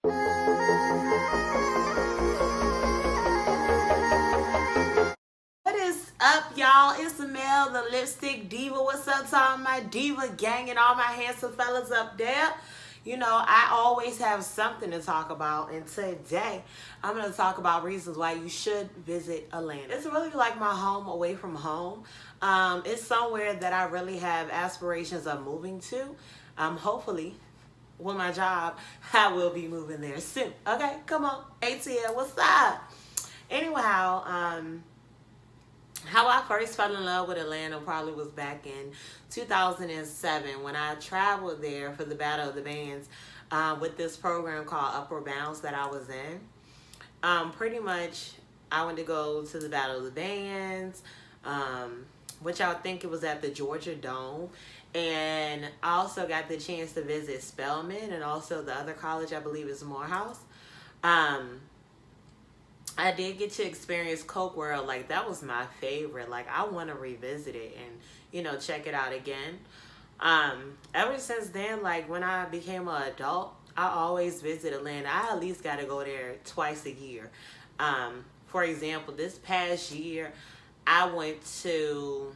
What is up, y'all? It's Mel, the lipstick diva. What's up to all my diva gang and all my handsome fellas up there? You know, I always have something to talk about, and today I'm going to talk about reasons why you should visit Atlanta. It's really like my home away from home. It's somewhere that I really have aspirations of moving to. Hopefully, with my job, I will be moving there soon. Okay, come on, ATL, what's up? Anyhow, how I first fell in love with Atlanta probably was back in 2007 when I traveled there for the Battle of the Bands with this program called Upward Bounds that I was in. Pretty much, I went to go to the Battle of the Bands, which I think it was at the Georgia Dome. And I also got the chance to visit Spelman and also the other college, I believe is Morehouse. I did get to experience Coke World. Like, that was my favorite. Like, I want to revisit it and, you know, check it out again. Ever since then, like, when I became an adult, I always visit Atlanta. I at least got to go there twice a year. For example, this past year, I went to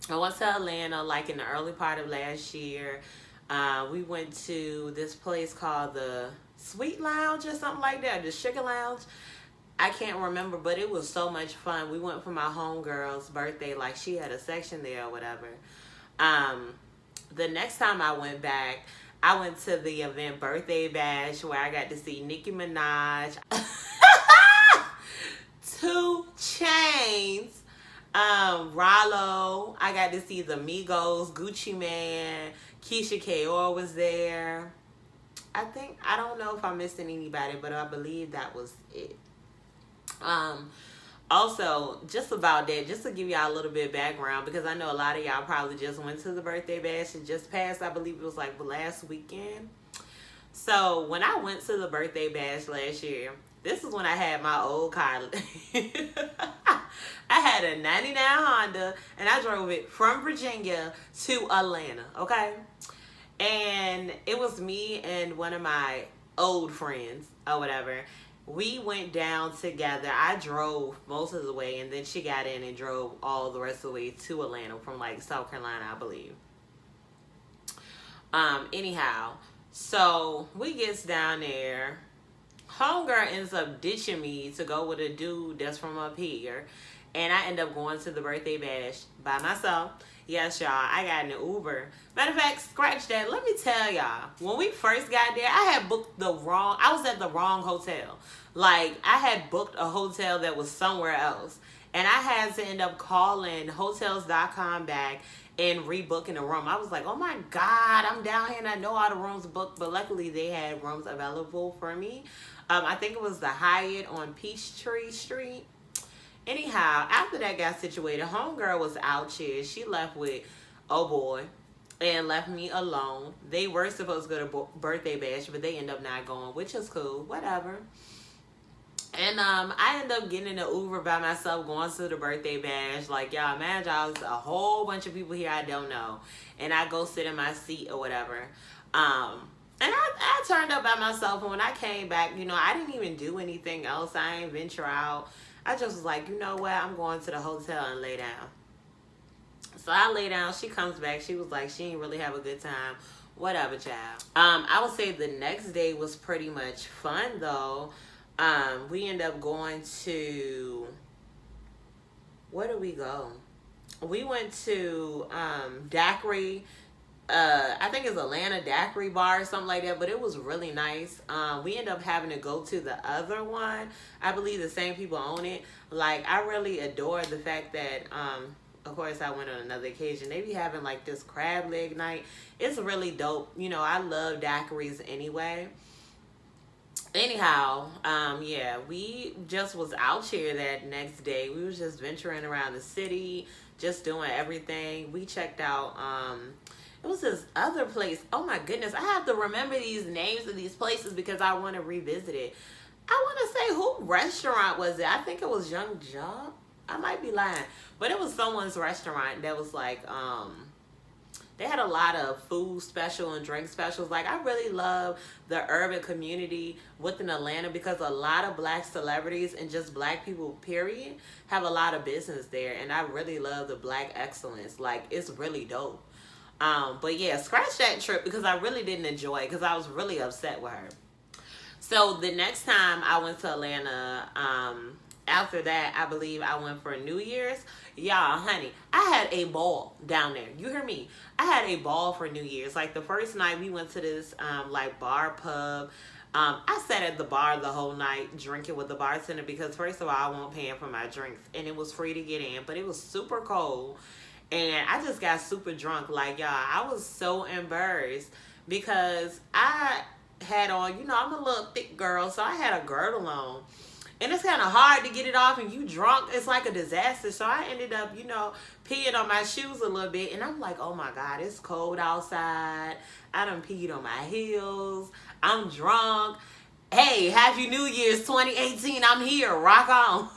Atlanta, like, in the early part of last year. We went to this place called the Sweet Lounge or something like that, the Sugar Lounge. I can't remember, but it was so much fun. We went for my homegirl's birthday, like she had a section there or whatever. The next time I went back, I went to the event Birthday Bash where I got to see Nicki Minaj, 2 Chainz, Rollo. I got to see the Migos, Gucci Mane, Keisha Kaur was there. I don't know if I'm missing anybody, but I believe that was it. Also, just about that, just to give y'all a little bit of background, because I know a lot of y'all probably just went to the Birthday Bash and just passed, I believe it was like last weekend. So when I went to the Birthday Bash last year, this is when I had my old car. I had a 99 Honda, and I drove it from Virginia to Atlanta, okay? And it was me and one of my old friends or whatever. We went down together. I drove most of the way, and then she got in and drove all the rest of the way to Atlanta from like South Carolina, I believe. Anyhow, so we gets down there. Homegirl ends up ditching me to go with a dude that's from up here. And I end up going to the Birthday Bash by myself. Yes, y'all, I got in an Uber. Matter of fact, scratch that. Let me tell y'all, when we first got there, I had booked I was at the wrong hotel. Like, I had booked a hotel that was somewhere else. And I had to end up calling Hotels.com back and rebooking a room. I was like, oh my God, I'm down here and I know all the rooms booked. But luckily, they had rooms available for me. I think it was the Hyatt on Peachtree Street. Anyhow, after that got situated, homegirl was out here. She left with oh boy and left me alone. They were supposed to go to Birthday Bash, but they end up not going, which is cool, whatever. And I end up getting in an Uber by myself going to the Birthday Bash. Like, y'all imagine I was a whole bunch of people here I don't know, and I go sit in my seat or whatever. And I turned up by myself, and when I came back, you know, I didn't even do anything else. I ain't venture out. I just was like, you know what? I'm going to the hotel and lay down. So I lay down. She comes back. She was like, she didn't really have a good time. Whatever, child. I would say the next day was pretty much fun, though. We ended up going to... Where did we go? We went to Daiquiri. I think it's Atlanta Daiquiri Bar or something like that, but it was really nice. We ended up having to go to the other one. I believe the same people own it. Like, I really adore the fact that, of course, I went on another occasion. They be having like this crab leg night. It's really dope. You know, I love daiquiris anyway. Anyhow, yeah, we just was out here that next day. We was just venturing around the city, just doing everything. We checked out, it was this other place. Oh my goodness, I have to remember these names of these places because I want to revisit it. I want to say, who restaurant was it? I think it was Young Job. I might be lying, but it was someone's restaurant that was like, They had a lot of food special and drink specials. Like, I really love the urban community within Atlanta because a lot of black celebrities and just black people, period, have a lot of business there. And I really love the black excellence. Like, it's really dope. But yeah, scratch that trip because I really didn't enjoy it because I was really upset with her. So the next time I went to Atlanta, after that, I believe I went for New Year's. Y'all, honey, I had a ball down there. You hear me? I had a ball for New Year's. Like, the first night we went to this like bar pub. I sat at the bar the whole night drinking with the bartender because first of all, I wasn't paying for my drinks and it was free to get in, but it was super cold and I just got super drunk. Like, y'all, I was so embarrassed because I had on, you know, I'm a little thick girl, so I had a girdle on. And it's kind of hard to get it off and you drunk. It's like a disaster. So I ended up, you know, peeing on my shoes a little bit. And I'm like, oh my God, it's cold outside. I done peed on my heels. I'm drunk. Hey, Happy New Year's 2018. I'm here. Rock on.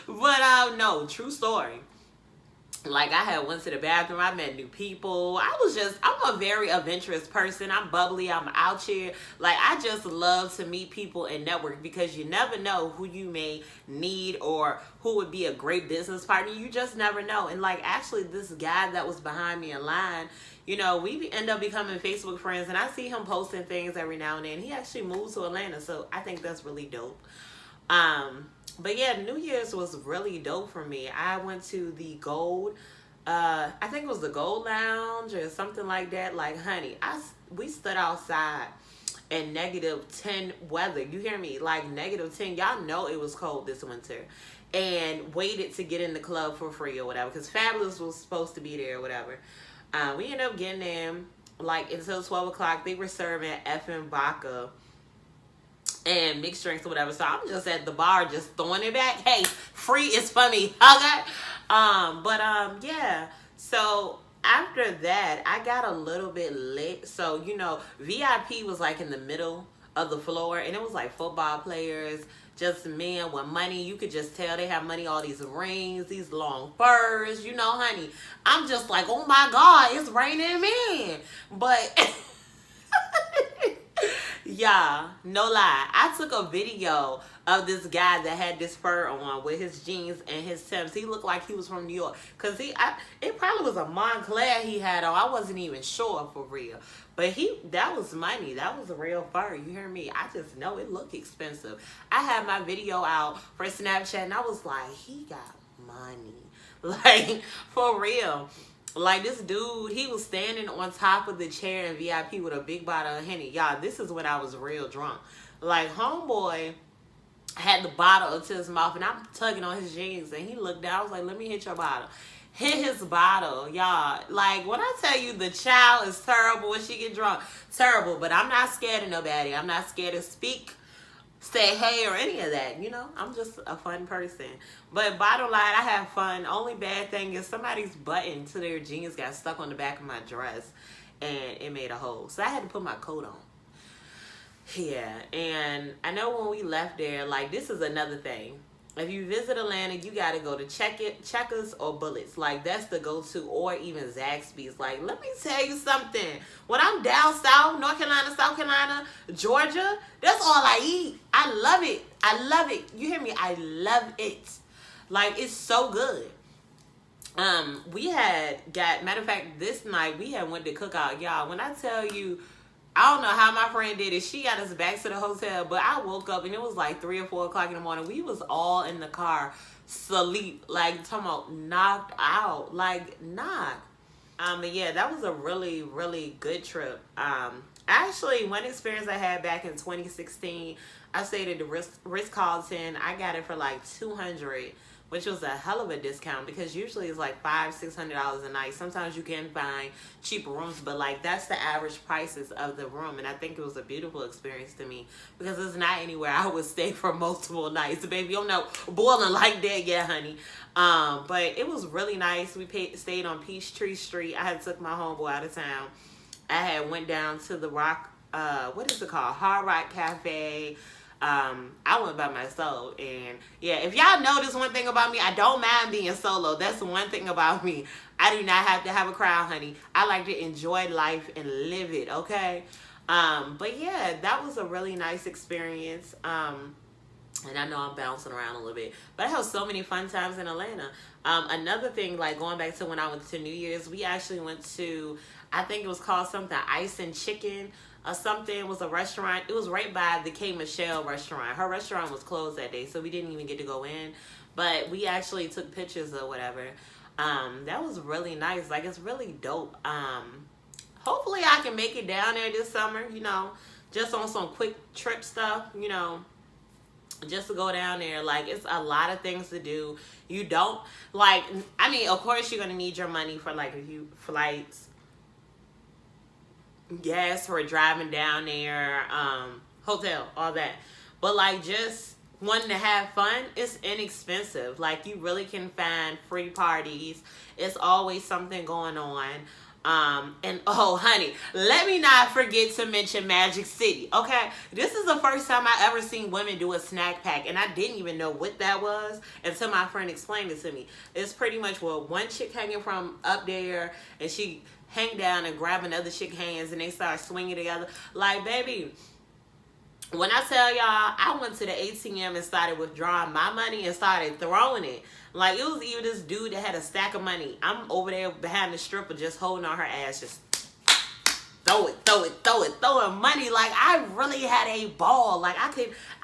But no, true story. Like, I had went to the bathroom, I met new people. I'm a very adventurous person. I'm bubbly, I'm out here. Like, I just love to meet people and network because you never know who you may need or who would be a great business partner. You just never know. And like, actually, this guy that was behind me in line, you know, we end up becoming Facebook friends and I see him posting things every now and then. He actually moved to Atlanta, so I think that's really dope. But yeah, New Year's was really dope for me. I went to the Gold, I think it was the Gold Lounge or something like that. Like, honey, we stood outside in -10 weather. You hear me? Like, -10. Y'all know it was cold this winter. And waited to get in the club for free or whatever. Because Fabulous was supposed to be there or whatever. We ended up getting in like until 12 o'clock. They were serving effing vodka and mixed drinks or whatever. So I'm just at the bar just throwing it back. Hey, free is for me. Okay. Yeah. So after that, I got a little bit lit. So, you know, VIP was like in the middle of the floor and it was like football players, just men with money. You could just tell they have money, all these rings, these long furs, you know, honey. I'm just like, oh my God, it's raining men. But yeah, no lie. I took a video of this guy that had this fur on with his jeans and his Timbs. He looked like he was from New York. Because it probably was a Montclair he had on. I wasn't even sure for real. But that was money. That was a real fur. You hear me? I just know it looked expensive. I had my video out for Snapchat and I was like, he got money. Like, for real. Like, this dude, he was standing on top of the chair in VIP with a big bottle of Henny. Y'all, this is when I was real drunk. Like, homeboy had the bottle up to his mouth, and I'm tugging on his jeans, and he looked down. I was like, let me hit your bottle. Hit his bottle, y'all. Like, when I tell you the child is terrible when she get drunk, terrible. But I'm not scared of nobody. I'm not scared to speak, say hey, or any of that, you know. I'm just a fun person. But bottom line, I have fun. Only bad thing is somebody's button to their jeans got stuck on the back of my dress and it made a hole, so I had to put my coat on. Yeah, and I know when we left there, like, this is another thing. If you visit Atlanta, you got to go to Checkers or Bullets. Like, that's the go-to, or even Zaxby's. Like, let me tell you something. When I'm down south, North Carolina, South Carolina, Georgia, that's all I eat. I love it. I love it. You hear me? I love it. Like, it's so good. We had matter of fact, this night, we had went to Cookout. Y'all, when I tell you, I don't know how my friend did it. She got us back to the hotel, but I woke up and it was like 3 or 4 o'clock in the morning. We was all in the car, sleep, like, talking about knocked out, like, knocked. But yeah, that was a really, really good trip. Actually, one experience I had back in 2016, I stayed at the Ritz-Carlton. I got it for like $200, which was a hell of a discount because usually it's like $500-$600 a night. Sometimes you can find cheaper rooms, but like, that's the average prices of the room. And I think it was a beautiful experience to me because it's not anywhere I would stay for multiple nights. Baby, I'm not boiling like that yet, honey. But it was really nice. We stayed on Peachtree Street. I had took my homeboy out of town. I had went down to the Rock, what is it called? Hard Rock Cafe. I went by myself. And yeah, if y'all notice one thing about me, I don't mind being solo. That's one thing about me. I do not have to have a crowd, honey. I like to enjoy life and live it, okay? But yeah, that was a really nice experience. And I know I'm bouncing around a little bit, but I had so many fun times in Atlanta. Another thing, like going back to when I went to New Year's, we actually went to, I think it was called something Ice and Chicken or something. It was a restaurant. It was right by the K. Michelle restaurant. Her restaurant was closed that day, so we didn't even get to go in. But we actually took pictures or whatever. That was really nice. Like, it's really dope. Hopefully I can make it down there this summer, you know, just on some quick trip stuff, you know, just to go down there. Like, it's a lot of things to do. You don't, like, I mean, of course you're going to need your money for, like, a few flights, gas for driving down there, hotel, all that. But, like, just wanting to have fun, it's inexpensive. Like, you really can find free parties. It's always something going on. And oh honey, let me not forget to mention Magic City, okay? This is the first time I ever seen women do a snack pack, and I didn't even know what that was until my friend explained it to me. It's pretty much, well, one chick hanging from up there, and she hang down and grab another chick hands, and they start swinging together. Like, baby, when I tell y'all, I went to the ATM and started withdrawing my money and started throwing it. Like, it was even this dude that had a stack of money. I'm over there behind the stripper just holding on her ass, just throwing money. Like, I really had a ball. Like, I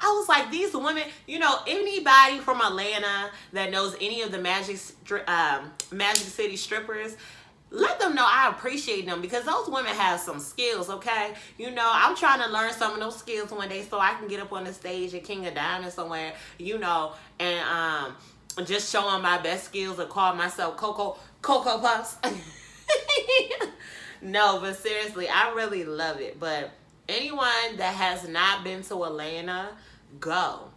was like, these women, you know, anybody from Atlanta that knows any of the Magic City strippers, let them know I appreciate them, because those women have some skills, okay? You know, I'm trying to learn some of those skills one day so I can get up on the stage at King of Diamonds somewhere, you know, and just showing my best skills and call myself Cocoa Puffs. No, but seriously, I really love it. But anyone that has not been to Atlanta, go.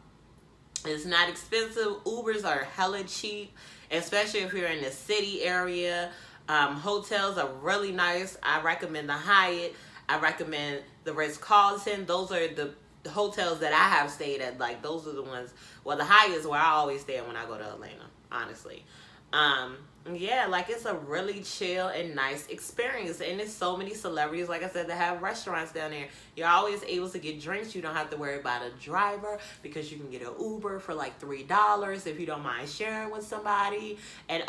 It's not expensive. Ubers are hella cheap, especially if you're in the city area. Hotels are really nice. I recommend the Hyatt. I recommend the Ritz-Carlton. Those are the hotels that I have stayed at. Like, those are the ones. Well, the Hyatt is where I always stay when I go to Atlanta, honestly. Yeah, like, it's a really chill and nice experience. And there's so many celebrities, like I said, that have restaurants down there. You're always able to get drinks. You don't have to worry about a driver, because you can get an Uber for like $3 if you don't mind sharing with somebody. And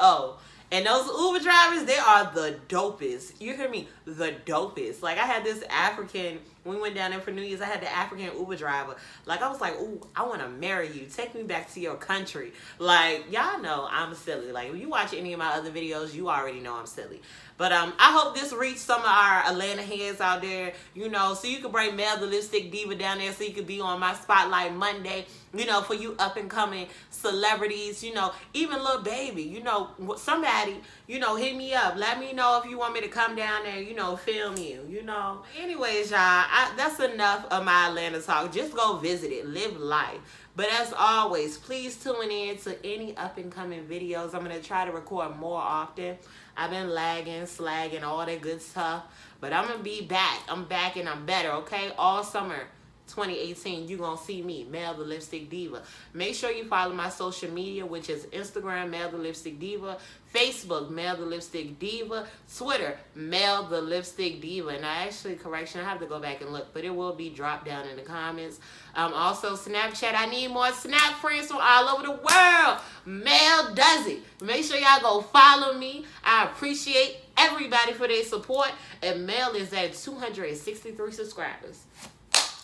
and those Uber drivers, they are the dopest. You hear me? The dopest. Like, I had this African, when we went down there for New Year's, I had the African Uber driver. Like, I was like, ooh, I want to marry you. Take me back to your country. Like, y'all know I'm silly. Like, if you watch any of my other videos, you already know I'm silly. But I hope this reached some of our Atlanta heads out there, you know, so you can bring Mel the Lipstick Diva down there so you could be on my Spotlight Monday, you know, for you up-and-coming celebrities, you know, even Lil Baby, you know, somebody, you know, hit me up. Let me know if you want me to come down there, you know, film you, you know. Anyways, y'all, that's enough of my Atlanta talk. Just go visit it. Live life. But as always, please tune in to any up-and-coming videos. I'm going to try to record more often. I've been lagging, slagging, all that good stuff. But I'm going to be back. I'm back and I'm better, okay? All summer 2018, you're going to see me, Mel the Lipstick Diva. Make sure you follow my social media, which is Instagram, Mel the Lipstick Diva, Facebook, Mel the Lipstick Diva, Twitter, Mel the Lipstick Diva. And I actually, correction, I have to go back and look, but it will be dropped down in the comments. Also, Snapchat, I need more Snap friends from all over the world. Mel does it. Make sure y'all go follow me. I appreciate everybody for their support. And Mel is at 263 subscribers.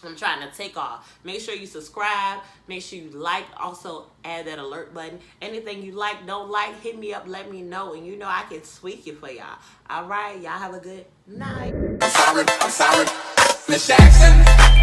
I'm trying to take off. Make sure you subscribe. Make sure you like. Also, add that alert button. Anything you like, don't like, hit me up. Let me know. And you know I can tweak it for y'all. All right? Y'all have a good night. I'm sorry. Miss Jackson.